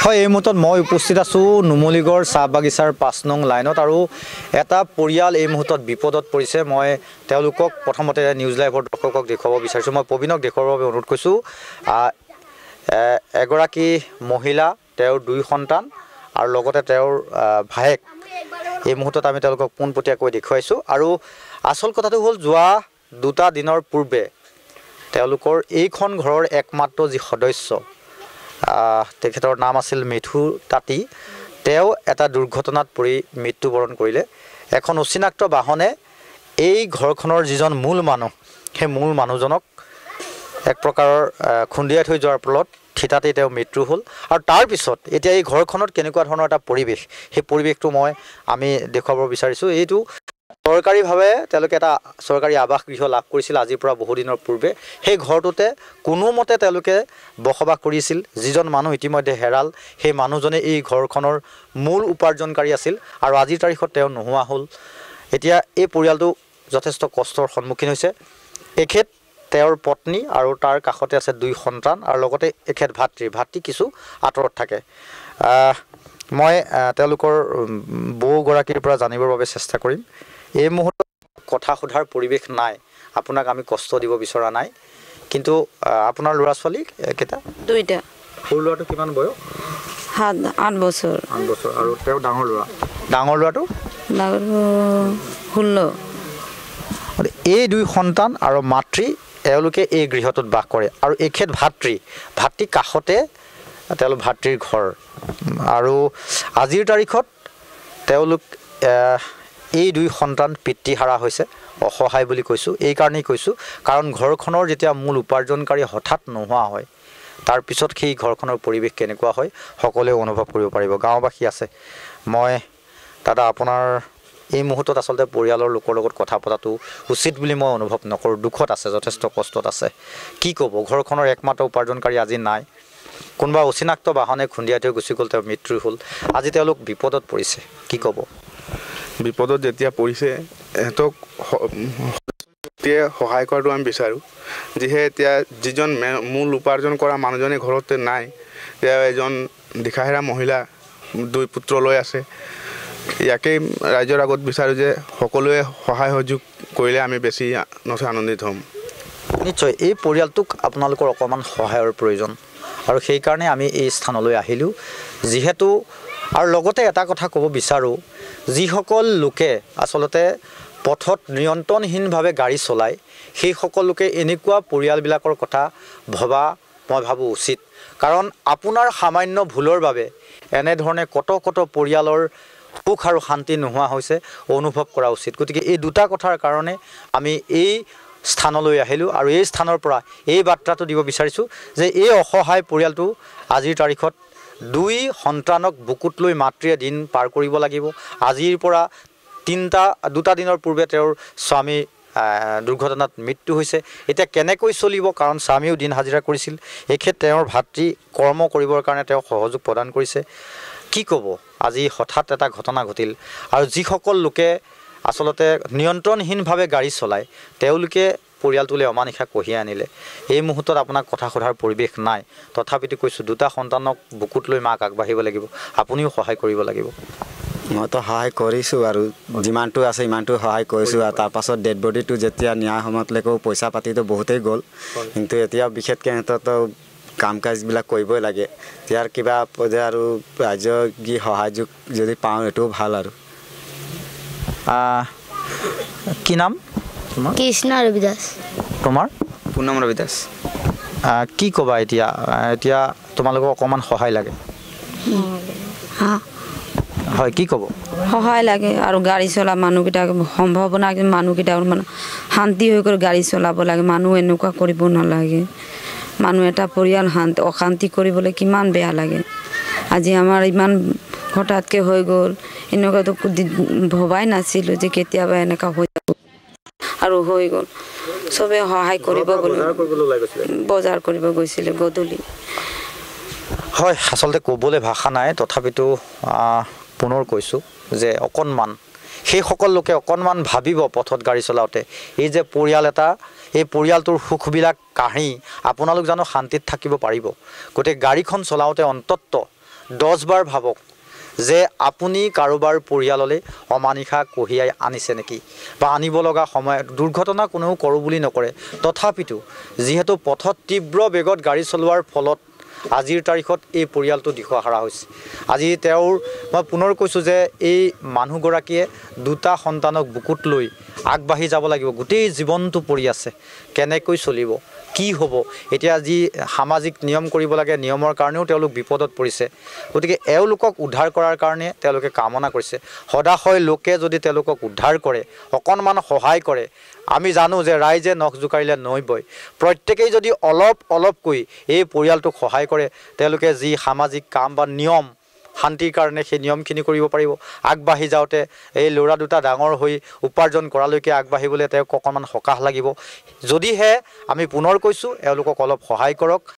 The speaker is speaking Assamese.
হয়, এই মুহূৰ্তত মই উপস্থিত আছোঁ নুমলীগড় চাহ বাগিচাৰ ৫ নং লাইনত আৰু এটা পৰিয়াল এই মুহূৰ্তত বিপদত পৰিছে। মই তেওঁলোকক প্ৰথমতে নিউজ লাইভৰ দৰ্শকক দেখুৱাব বিচাৰিছোঁ। মই প্ৰবীণক দেখুৱাবৰ বাবে অনুৰোধ কৰিছোঁ। এগৰাকী মহিলা, তেওঁৰ 2 সন্তান আৰু লগতে তেওঁৰ ভায়েক। এই মুহূৰ্তত আমি তেওঁলোকক পোনপটীয়াকৈ দেখুৱাইছোঁ আৰু আচল কথাটো হ'ল যোৱা 2টা দিনৰ পূৰ্বে তেওঁলোকৰ এইখন ঘৰৰ একমাত্ৰ যি সদস্য, তেখেতৰ নাম আছিল মিঠু তাঁতী, তেওঁ এটা দুৰ্ঘটনাত পৰি মৃত্যুবৰণ কৰিলে। এখন অচিনাক্ত বাহনে এই ঘৰখনৰ যিজন মূল মানুহ, সেই মূল মানুহজনক এক প্ৰকাৰৰ খুন্দিয়াই থৈ যোৱাৰ ফলত থিতাতে তেওঁ মৃত্যু হ'ল। আৰু তাৰপিছত এতিয়া এই ঘৰখনত কেনেকুৱা ধৰণৰ এটা পৰিৱেশ, সেই পৰিৱেশটো আমি দেখুৱাব বিচাৰিছোঁ। এইটো চৰকাৰীভাৱে তেওঁলোকে এটা চৰকাৰী আৱাস গৃহ লাভ কৰিছিল আজিৰ পৰা বহুদিনৰ পূৰ্বে। সেই ঘৰটোতে কোনোমতে তেওঁলোকে বসবাস কৰিছিল। যিজন মানুহ ইতিমধ্যে হেৰাল, সেই মানুহজনে এই ঘৰখনৰ মূল উপাৰ্জনকাৰী আছিল আৰু আজিৰ তাৰিখত তেওঁ নোহোৱা হ'ল। এতিয়া এই পৰিয়ালটো যথেষ্ট কষ্টৰ সন্মুখীন হৈছে। এখেত, তেওঁৰ পত্নী আৰু তাৰ কাষতে আছে 2 সন্তান আৰু লগতে এখেত ভাতৃ কিছু আঁতৰত থাকে। মই তেওঁলোকৰ বৌগৰাকীৰ পৰা জানিবৰ বাবে চেষ্টা কৰিম। এই মুহূৰ্তত কথা সোধাৰ পৰিৱেশ নাই, আপোনাক আমি কষ্ট দিব বিচৰা নাই, কিন্তু আপোনাৰ ল'ৰা ছোৱালী কেইটা? 2টা। সৰু ল'ৰাটো কিমান বয়স? 8 বছৰ। 8 বছৰ। আৰু তেওঁ ডাঙৰ ল'ৰাটো? 16। এই 2 সন্তান আৰু মাতৃ এওঁলোকে এই গৃহটোত বাস কৰে আৰু এখেত ভাতৃ কাষতে তেওঁলোক ভাতৃৰ ঘৰ। আৰু আজিৰ তাৰিখত তেওঁলোক এই 2 সন্তান পিতৃহাৰা হৈছে। অসহায় বুলি কৈছোঁ, এইকাৰণেই কৈছোঁ কাৰণ ঘৰখনৰ যেতিয়া মূল উপাৰ্জনকাৰী হঠাৎ নোহোৱা হয়, তাৰপিছত সেই ঘৰখনৰ পৰিৱেশ কেনেকুৱা হয় সকলোৱে অনুভৱ কৰিব পাৰিব। গাঁওবাসী আছে। মই দাদা আপোনাৰ এই মুহূৰ্তত আচলতে পৰিয়ালৰ লোকৰ লগত কথা পতাটো উচিত বুলি মই অনুভৱ নকৰোঁ। দুখত আছে, যথেষ্ট কষ্টত আছে। কি ক'ব, ঘৰখনৰ একমাত্ৰ উপাৰ্জনকাৰী আজি নাই, কোনোবা অচিনাক্ত বাহনে খুন্দিয়াই থৈ গুচি গ'ল, তেওঁৰ মৃত্যু হ'ল। আজি তেওঁলোক বিপদত পৰিছে, কি ক'ব? বিপদত যেতিয়া পৰিছে এহেঁতক সহায় কৰাটো আমি বিচাৰোঁ। যিহে এতিয়া যিজন মূল উপাৰ্জন কৰা মানুহজনে ঘৰতে নাই, তেওঁ এজন দিশাহেৰা মহিলা, 2 পুত্ৰ লৈ আছে। ইয়াকেই ৰাইজৰ আগত বিচাৰোঁ যে সকলোৱে সহায় সহযোগ কৰিলে আমি বেছি নথৈ আনন্দিত হ'ম। নিশ্চয় এই পৰিয়ালটোক আপোনালোকৰ অকণমান সহায়ৰ প্ৰয়োজন আৰু সেইকাৰণে আমি এই স্থানলৈ আহিলোঁ। যিহেতু আৰু লগতে এটা কথা ক'ব বিচাৰোঁ, যিসকল লোকে আচলতে পথত নিয়ন্ত্ৰণহীনভাৱে গাড়ী চলায়, সেইসকল লোকে এনেকুৱা পৰিয়ালবিলাকৰ কথা ভবা মই ভাবোঁ উচিত। কাৰণ আপোনাৰ সামান্য ভুলৰ বাবে এনেধৰণে কত পৰিয়ালৰ সুখ আৰু শান্তি নোহোৱা হৈছে অনুভৱ কৰা উচিত। গতিকে এই 2টা কথাৰ কাৰণে আমি এই স্থানলৈ আহিলোঁ আৰু এই স্থানৰ পৰা এই বাৰ্তাটো দিব বিচাৰিছোঁ যে এই অসহায় পৰিয়ালটো আজিৰ তাৰিখত 2 সন্তানক বুকুত লৈ মাতৃয়ে দিন পাৰ কৰিব লাগিব। আজিৰ পৰা 2টা দিনৰ পূৰ্বে তেওঁৰ স্বামী দুৰ্ঘটনাত মৃত্যু হৈছে। এতিয়া কেনেকৈ চলিব, কাৰণ স্বামীও দিন হাজিৰা কৰিছিল, এখেত তেওঁৰ ভাতৃ কৰ্ম কৰিবৰ কাৰণে তেওঁ সহযোগ প্ৰদান কৰিছে। কি ক'ব, আজি হঠাৎ এটা ঘটনা ঘটিল আৰু যিসকল লোকে আচলতে নিয়ন্ত্ৰণহীনভাৱে গাড়ী চলায় তেওঁলোকে পৰিয়ালটোলৈ অমানিশা কঢ়িয়াই আনিলে। এই মুহূৰ্তত আপোনাক কথা সোধাৰ পৰিৱেশ নাই, তথাপিতো কৈছোঁ 2টা সন্তানক বুকুত লৈ মাক আগবাঢ়িব লাগিব, আপুনিও সহায় কৰিব লাগিব। মইতো সহায় কৰিছোঁ আৰু যিমানটো আছে ইমানটো সহায় কৰিছোঁ। আৰু তাৰপাছত ডেড বডিটো যেতিয়া ন্যায় সময়লৈকেও পইচা পাতিটো বহুতেই গ'ল, কিন্তু এতিয়া বিশেষকৈ সিহঁততো কাম কাজবিলাক কৰিবই লাগে। ইয়াৰ কিবা পৰ্যায় আৰু ৰাজ্যৰ কি সহায় যদি পাওঁ এইটোও ভাল। আৰু কি নাম তোমাৰ? কৃষ্ণ ৰবি দাস। তোমাৰ? পুনম ৰবি দাস। কি ক'বা এতিয়া তোমালোকক অকণমান সহায় লাগে? হয়, কি ক'ব? সহায় লাগে আৰু গাড়ী চলা মানুহকেইটাক সম্ভাৱনা মানুহকেইটা মানে শান্তি হৈ কৰি গাড়ী চলাব লাগে। মানুহ এনেকুৱা কৰিব নালাগে। মানুহ এটা পৰিয়াল অশান্তি কৰিবলৈ কিমান বেয়া লাগে। আজি আমাৰ ইমান হঠাৎকৈ হৈ গ'ল, এনেকুৱাতো ভবাই নাছিলোঁ যে কেতিয়াবা এনেকুৱা হৈ যাব আৰু হৈ গ'ল। চবে সহায় কৰিব গ'ল, বজাৰ কৰিব গৈছিলে গধূলি। হয়, আচলতে ক'বলৈ ভাষা নাই, তথাপিতো পুনৰ কৈছোঁ যে অকণমান সেইসকল লোকে অকণমান ভাবিব পথত গাড়ী চলাওঁতে এই যে পৰিয়াল এটা এই পৰিয়ালটোৰ সুখবিলাক কাঢ়ি আপোনালোক জানো শান্তিত থাকিব পাৰিব গতিকে গাড়ীখন চলাওঁতে অন্ততঃ 10 বাৰ ভাবক যে আপুনি কাৰোবাৰ পৰিয়াললৈ অমানিশা কঢ়িয়াই আনিছে নেকি বা আনিব লগা সময়ত দুৰ্ঘটনা কোনেও কৰোঁ বুলি নকৰে তথাপিতো যিহেতু পথত তীব্ৰ বেগত গাড়ী চলোৱাৰ ফলত আজিৰ তাৰিখত এই পৰিয়ালটো দিশহাৰা হৈছে আজি তেওঁৰ মই পুনৰ কৈছোঁ যে এই মানুহগৰাকীয়ে দুটা সন্তানক বুকুত লৈ আগবাঢ়ি যাব লাগিব গোটেই জীৱনটো পৰি আছে কেনেকৈ চলিব কি হ'ব এতিয়া যি সামাজিক নিয়ম কৰিব লাগে নিয়মৰ কাৰণেও তেওঁলোক বিপদত পৰিছে গতিকে এওঁলোকক উদ্ধাৰ কৰাৰ কাৰণে তেওঁলোকে কামনা কৰিছে সদাশয় লোকে যদি তেওঁলোকক উদ্ধাৰ কৰে অকণমান সহায় কৰে আমি জানো যে ৰাইজে নখ জোকাৰিলে নৈ বয় প্ৰত্যেকেই যদি অলপকৈ এই পৰিয়ালটোক সহায় কৰে তেওঁলোকে যি সামাজিক কাম বা নিয়ম শান্তিৰ কাৰণে সেই নিয়মখিনি কৰিব পাৰিব আগবাঢ়ি যাওঁতে এই ল'ৰা দুটা ডাঙৰ হৈ উপাৰ্জন কৰালৈকে আগবাঢ়িবলৈ তেওঁক অকণমান সকাহ লাগিব যদিহে আমি পুনৰ কৈছোঁ এওঁলোকক অলপ সহায় কৰক